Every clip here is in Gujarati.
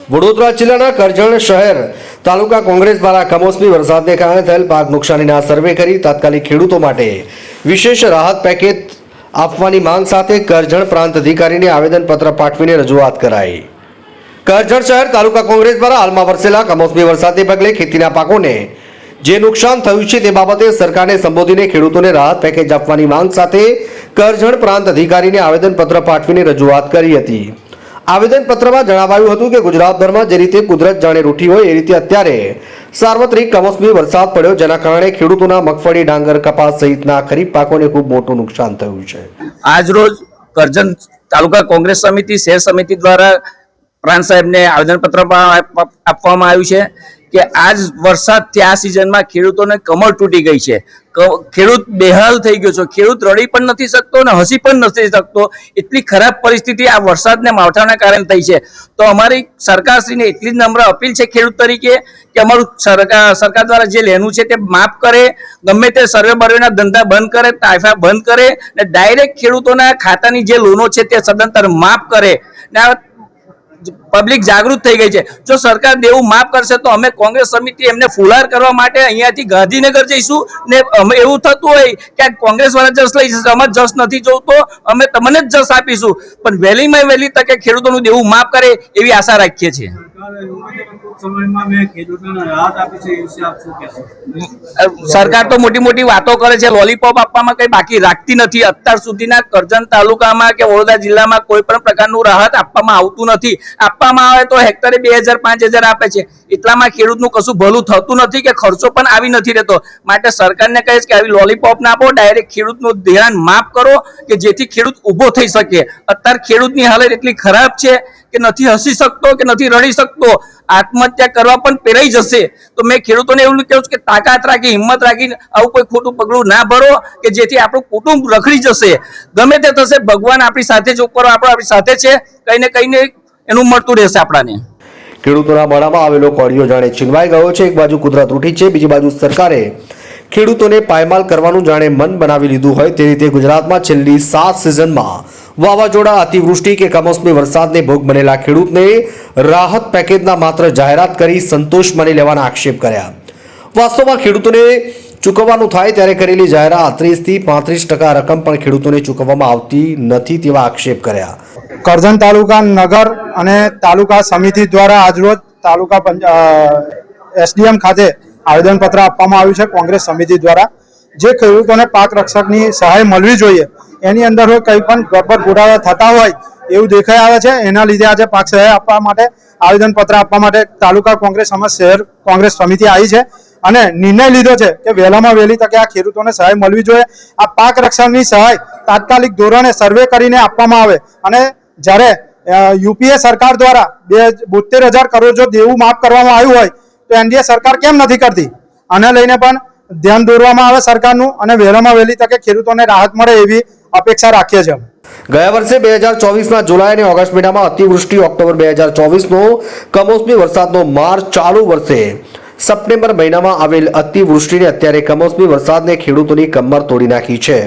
વડોદરા જિલ્લાના કરજણ શહેર તાલુકા કોંગ્રેસ દ્વારા કમોસમી વરસાદને કારણે થયેલ પાક નુકસાનીના સર્વે કરી તાત્કાલિક ખેડૂતો માટે વિશેષ રાહત પેકેજ આપવાની માંગ સાથે કરજણ પ્રાંત અધિકારીને આવેદનપત્ર પાઠવીને રજૂઆત કરાઈ। કરજણ શહેર તાલુકા કોંગ્રેસ દ્વારા હાલમાં વરસેલા કમોસમી વરસાદને પગલે ખેતીના પાકોને જે નુકસાન થયું છે તે બાબતે સરકારને સંબોધીને ખેડૂતોને રાહત પેકેજ આપવાની માંગ સાથે કરજણ પ્રાંત અધિકારીને આવેદનપત્ર પાઠવીને રજૂઆત કરી હતી। આવેદનપત્રમાં જણાવાયું હતું કે ગુજરાતભરમાં જે રીતે કુદરત જાણે રૂઠી હોય એ રીતે અત્યારે સાર્વત્રિક કમોસમી વરસાદ પડ્યો, જેના કારણે ખેડૂતોના મગફળી, ડાંગર, કપાસ સહિતના ખરીફ પાકોને ખૂબ મોટું નુકસાન થયું છે। આજ રોજ કરજણ તાલુકા કોંગ્રેસ સમિતિ શહેર સમિતિ દ્વારા પ્રાંત સાહેબને આવેદનપત્ર આપવામાં આવ્યું છે કે આજ વરસાદથી આ સિઝનમાં ખેડૂતોને કમર તૂટી ગઈ છે। ખેડૂત બેહાલ થઈ ગયો છે, ખેડૂત રડી પણ નથી શકતો અને હસી પણ નથી શકતો, એટલી ખરાબ પરિસ્થિતિ આ વરસાદને માવઠાના કારણે થઈ છે। તો અમારી સરકારશ્રીને એટલી જ નમ્ર અપીલ છે ખેડૂત તરીકે કે અમારું સરકાર દ્વારા જે લેનું છે તે માફ કરે, ગમે તે સર્વે બર્વેના ધંધા બંધ કરે, તાઇફા બંધ કરે અને ડાયરેક્ટ ખેડૂતોના ખાતાની જે લોનો છે તે સદંતર માફ કરે ને પબ્લિક જાગૃત થઈ ગઈ છે। જો સરકાર દેવું માફ કરશે તો અમે કોંગ્રેસ સમિતિ એમને ફુલાર કરવા માટે અહીંયાથી ગાંધીનગર જઈશું ને અમે એવું થતું હોય કે કોંગ્રેસ વાળા જસ લઈ જશે, અમારે જસ નથી જોતો, અમે તમને જ જસ આપીશું, પણ વહેલીમાં વહેલી તકે ખેડૂતોનું દેવું માફ કરે એવી આશા રાખીએ છીએ। સરકાર તો મોટી મોટી વાતો કરે છે, લોલીપોપ આપવામાં કઈ બાકી રાખતી નથી। અત્યાર સુધીના કરજણ તાલુકામાં કે વડોદરા જિલ્લામાં કોઈ પણ પ્રકારનું રાહત આપવામાં આવતું નથી। આપવામાં આવે તો હેક્ટરે 2000-5000 આપે છે, એટલામાં ખેડૂતનું કશું ભલું થતું નથી કે ખર્ચો પણ આવી નથી રહેતો। માટે સરકારને કહીશ કે આવી લોલીપોપ ના આપો, ડાયરેક્ટ ખેડૂતનું ધિરાણ માફ કરો કે જેથી ખેડૂત ઉભો થઈ શકે। અત્યારે ખેડૂતની હાલત એટલી ખરાબ છે કે નથી હસી શકતો કે નથી રડી શકતો, આત્મહત્યા કરવા પણ પ્રેરાઈ જશે। તો મેં ખેડૂતોને એવું કહું છું કે તાકાત રાખી, હિંમત રાખીને આવું કોઈ ખોટું પગલું ના ભરો કે જેથી આપણું કુટુંબ રખડી જશે। ગમે તે થશે, ભગવાન આપણી સાથે જ ઉપર આપણી સાથે છે, કઈ ને કઈ એનું મળતું રહેશે આપણાને। ખેડૂતોના મોઢામાં આવેલો કોળિયો જાણે છીનવાઈ ગયો છે। એક બાજુ કુદરત રૂઠી છે, બીજી બાજુ સરકારે ખેડૂતોને પાયમાલ કરવાનું જાણે મન બનાવી લીધું હોય તે રીતે ગુજરાતમાં છેલ્લી 7 સિઝનમાં વાવાઝોડા, અતિવૃષ્ટિ કે કમોસમી વરસાદને ભોગ બનેલા ખેડૂતને રાહત પેકેજના માત્ર જાહેરાત કરી સંતોષ માની લેવાના આક્ષેપ કર્યા। વાસ્તવમાં ખેડૂતોને ચૂકવવાનું થાય ત્યારે કરેલી જાહેરાત 30 થી 35% રકમ પણ ખેડૂતોને ચૂકવવામાં આવતી નથી તેવા આક્ષેપ કર્યા। કરજણ તાલુકા નગર અને તાલુકા સમિતિ દ્વારા આજરોજ તાલુકા એસડીએમ ખાતે આવેદનપત્ર આપવામાં આવ્યું છે કોંગ્રેસ સમિતિ દ્વારા। જે ખેડૂતોને પાક રક્ષકની સહાય મળવી જોઈએ એની અંદર કંઈ પણ ગડબડ ગોટાળા થતા હોય એવું દેખાઈ આવે છે, એના લીધે આજે પાક સહાય આપવા માટે આવેદનપત્ર આપવા માટે તાલુકા કોંગ્રેસ અને શહેર કોંગ્રેસ સમિતિ આવી છે અને નિર્ણય લીધો છે કે વહેલામાં વહેલી તકે આ ખેડૂતોને સહાય મળવી જોઈએ। આ પાક રક્ષણની સહાય તાત્કાલિક ધોરણે સર્વે કરીને આપવામાં આવે અને જ્યારે યુપીએ સરકાર દ્વારા 72,000 કરોડ જો દેવું માફ કરવામાં આવ્યું હોય તો એનડીએ સરકાર કેમ નથી કરતી? આને લઈને પણ ધ્યાન દોરવામાં આવે સરકારનું અને વહેલામાં વહેલી તકે ખેડૂતોને રાહત મળે એવી અપેક્ષા રાખીએ છીએ। ગયા વર્ષે 2024ના જુલાઈ અને ઓગસ્ટ મહિનામાં અતિવૃષ્ટિ, ઓક્ટોબર 2024નો કમોસમી વરસાદનો માર, ચાલુ વર્ષે સપ્ટેમ્બર મહિનામાં આવેલ અતિવૃષ્ટિને અત્યારે કમોસમી વરસાદને ખેડૂતોની કમર તોડી નાખી છે।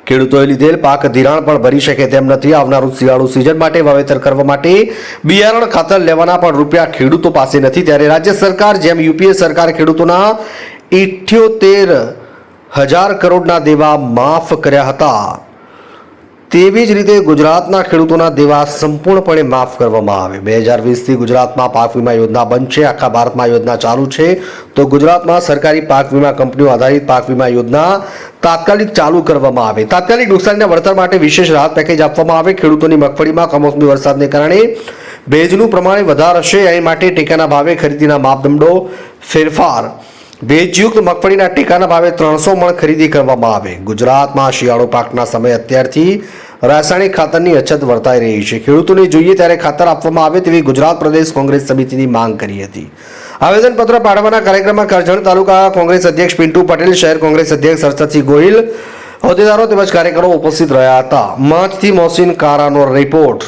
ખેડૂતોએ લીધેલ પાક ધિરાણ પણ ભરી શકે તેમ નથી। આવનારું શિયાળુ સિઝન માટે વાવેતર કરવા માટે બિયારણ, ખાતર લેવાના પણ રૂપિયા ખેડૂતો પાસે નથી। ત્યારે રાજ્ય સરકાર જેમ યુપીએ સરકાર ખેડૂતોના 78,000 કરોડના દેવા માફ કર્યા હતા તેવી જ રીતે ગુજરાતના ખેડૂતોના દેવા સંપૂર્ણપણે માફ કરવામાં આવે। 2020થી ગુજરાતમાં પાક વીમા યોજના બંધ છે, આખા ભારતમાં યોજના ચાલુ છે, તો ગુજરાતમાં સરકારી પાક વીમા કંપનીઓ આધારિત પાક વીમા યોજના તાત્કાલિક ચાલુ કરવામાં આવે। તાત્કાલિક નુકસાનના વળતર માટે વિશેષ રાહત પેકેજ આપવામાં આવે। ખેડૂતોની મગફળીમાં કમોસમી વરસાદને કારણે ભેજનું પ્રમાણ વધારે હશે, એ માટે ટેકાના ભાવે ખરીદીના માપદંડો ફેરફાર, ભેજયુક્ત મગફળીના ટેકાના ભાવે 300 મણ ખરીદી કરવામાં આવે। ગુજરાતમાં શિયાળુ પાકના સમય અત્યારથી રાસાયણિક ખાતરની અછત વર્તાઈ રહી છે। ખેડૂતોને જોઈએ ત્યારે ખાતર આપવામાં આવે તેવી ગુજરાત પ્રદેશ કોંગ્રેસ સમિતિની માંગ કરી હતી। આવેદનપત્ર પાઠવવાના કાર્યક્રમમાં કરજણ તાલુકા કોંગ્રેસ અધ્યક્ષ પિન્ટુ પટેલ, શહેર કોંગ્રેસ અધ્યક્ષ હર્ષદસિંહ ગોહિલ, હોદ્દેદારો તેમજ કાર્યકરો ઉપસ્થિત રહ્યા હતા। માંચથી મોહસિન કારાનો રિપોર્ટ।